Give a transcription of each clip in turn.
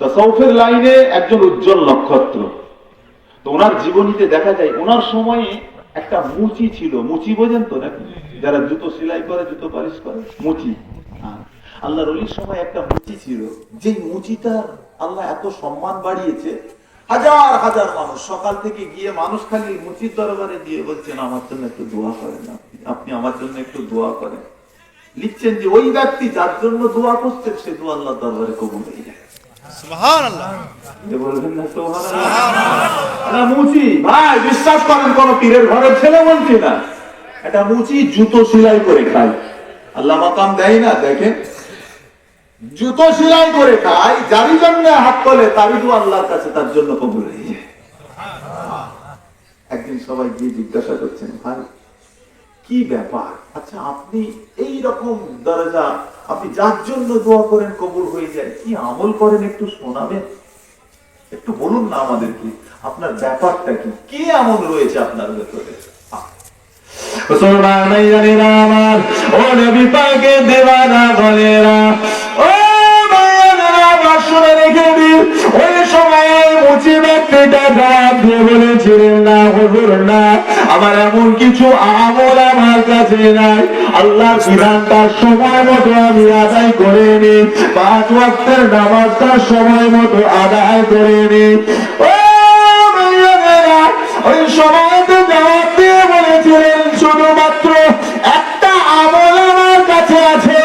তাসাউফের লাইনে একজন উজ্জ্বল নক্ষত্র। তো ওনার জীবনীতে দেখা যায় ওনার সময়ে একটা মুচি ছিল। মুচি বোঝেন তো নাকি? যারা জুতো সেলাই করে, জুতো পালিশ করে, মুচি। আল্লাহর ওলির সময় একটা মুচি ছিল, যে মুচিটার আল্লাহ এত সম্মান বাড়িয়েছে, হাজার হাজার মানুষ সকাল থেকে গিয়ে মানুষ খালি মুচির দরবারে দিয়ে বলছেন আমার জন্য একটু দোয়া করেন, আপনি আমার জন্য একটু দোয়া করেন। লিখছেন যে ওই ব্যক্তি যার জন্য দোয়া করছেন সে দোয়া আল্লাহর দরবারে কবুল হয়ে যায়। সুবহানাল্লাহ। বলবেন না সুবহানাল্লাহ? মুচি ভাই বিশ্বাস করেন, কোন পীরের ঘরের ছেলে বলছি না, এটা মুচি জুতো সেলাই করে খায়। আল্লাহ মাকাম দেয় না, দেখেন জুতো সেলাই করে খায়, যারই জন্য হাত তোলে তারই দোয়া আল্লাহর কাছে তার জন্য কবুল হয়ে যায়। একদিন সবাই গিয়ে জিজ্ঞাসা করছেন, ভাই কি ব্যাপার, আচ্ছা আপনি এই রকম দরজা, আপনি যার জন্য দোয়া করেন কবুল হয়ে যায়, কি আমল করেন একটু শোনাবেন, একটু বলুন না আমাদেরকে আপনার ব্যাপারটা কি, কি আমল রয়েছে আপনার ভেতরে। মুসলমানেরা আমার, ও নবী পাকের দেওয়ানা গলেরা, ও ভাইয়েরা আমার শুনে রেখে দিন, ওই সময় মুচি ব্যক্তিটা জবাব দিয়ে বলেছিলেন, না হুজুর না, আমার এমন কিছু আমল আমার কাছে নাই, আল্লাহর বিধানটা সময় মতো আমি আদায় করে নি, 5 ওয়াক্তের নামাজটা সময় মতো আদায় করে নি। ও ভাইয়েরা ওই সময়তে জবাব দিয়ে বলেছিলেন, শুধুমাত্র একটা আমল আমার কাছে আছে,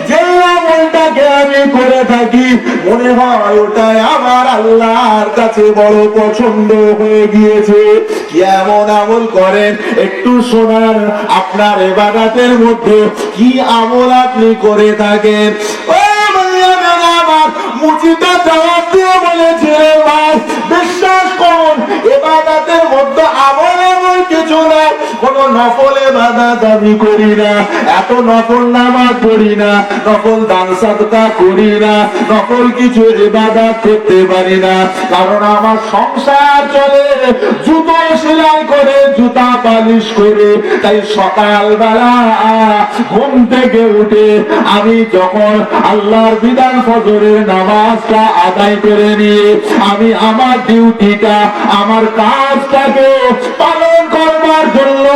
যে আমলটাকে আমি করে থাকি মনে হয় ওটাই আমার আল্লাহর কাছে বড় পছন্দ হয়ে গিয়েছে। কি এমন আমল করেন একটু শোনান, আপনার ইবাদতের মধ্যে কি আমল আপনি করে থাকেন। ও ভাইয়েরা আমার, মুচিটা জবাব দিয়ে বলেছিলেন, ভাই বিশ্বাস করুন ইবাদতের মধ্যে আমল এমন কিছু না, কোন নফল ইবাদত আমি করি না, এত নফল নামাজ পড়ি না, নফল দান সাদকা করি না, নফল কিছু ইবাদত করতে পারি না, কারণ আমার সংসার চলে জুতো সেলাই করে, জুতা পালিশ করে। তাই সকালবেলা ঘুম থেকে উঠে আমি যখন আল্লাহর বিধান ফজরের নামাজটা আদায় করে নিয়ে আমি আমার ডিউটিটা, আমার কাজটাকে পালন করবার জন্য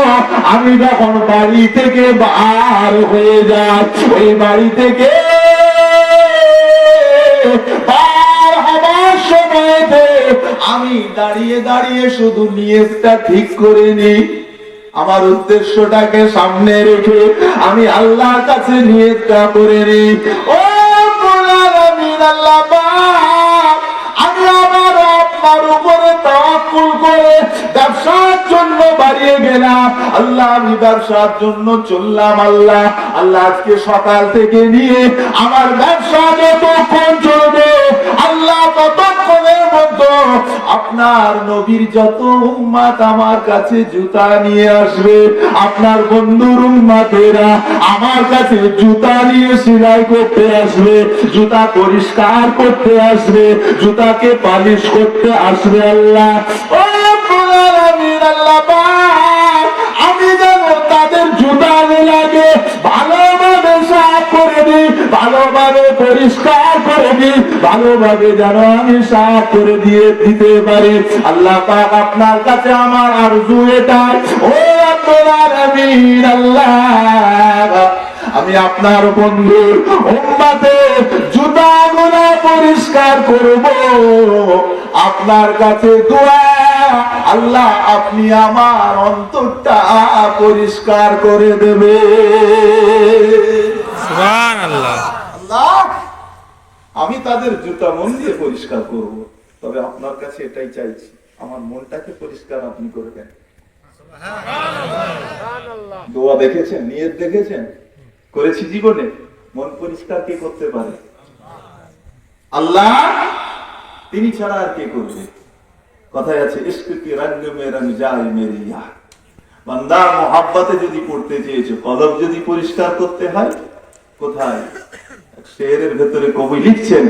আমি যখন বাড়ি থেকে বার হয়ে যাই, ওই বাড়ি থেকে বার হবার সময়তে আমি দাঁড়িয়ে দাঁড়িয়ে শুধু নিয়তটা ঠিক করে নিই, আমার উদ্দেশ্যটাকে সামনে রেখে আমি আল্লাহর কাছে নিয়তটা করে নিই। ও আমিন, আল্লাহ পাক, আমি আমার আপনার উপরে তাওয়াক্কুল করে ব্যবসার জন্য বাড়িয়ে গেলাম, আল্লাহ আমি ব্যবসার জন্য চললাম, আল্লাহ আল্লাহ আজকে সকাল থেকে নিয়ে আমার ব্যবসা যতক্ষণ চলবে আল্লাহ ততক্ষণের মধ্যে আপনার নবীর যত উম্মত আমার কাছে জুতা নিয়ে আসবে, আপনার বন্ধুর উম্মতেরা আমার কাছে জুতা নিয়ে সেলাই করতে আসবে, জুতা পরিষ্কার করতে আসবে, জুতাকে পালিশ করতে আসবে। আল্লাহ ও আমিন, আল্লাহ পাক, আমি যেন তাদের জুতা লাগে ভালোভাবে সাফ করে দিই, ভালোভাবে পরিষ্কার করে দিই, ভালোভাবে যেন আমি সাফ করে দিয়ে দিতে পারি। আল্লাহ পাক আপনার কাছে আমার আরজু এটাই, ও আপনার আমিন, আল্লাহ আমি আপনার বন্ধুর উম্মতের জুতাগুলো পরিষ্কার করব, আপনার কাছে দোয়া আল্লাহ আপনি আমার অন্তরটা পরিষ্কার করে দেবে। সুবহানাল্লাহ। আল্লাহ আমি তাদের জুতা মন দিয়ে পরিষ্কার করব, তবে আপনার কাছে এটাই চাইছি আমার মনটাকে পরিষ্কার আপনি করবেন। সুবহানাল্লাহ। দোয়া দেখেছেন, নিয়ত দেখেছেন, করেছি জীবনে, মন পরিষ্কার কে করতে পারে? আল্লাহ, তিনি ছাড়া আর কে করবে? কথায় আছে ইশক কি রঙ মে রঙ যায় মেরি ইয়ার, বান্দা মোহাব্বতে যদি পড়তে চেয়েছো, কলব যদি পরিষ্কার করতে হয়, কোথায়? শেরের ভেতরে কবি লিখছেন,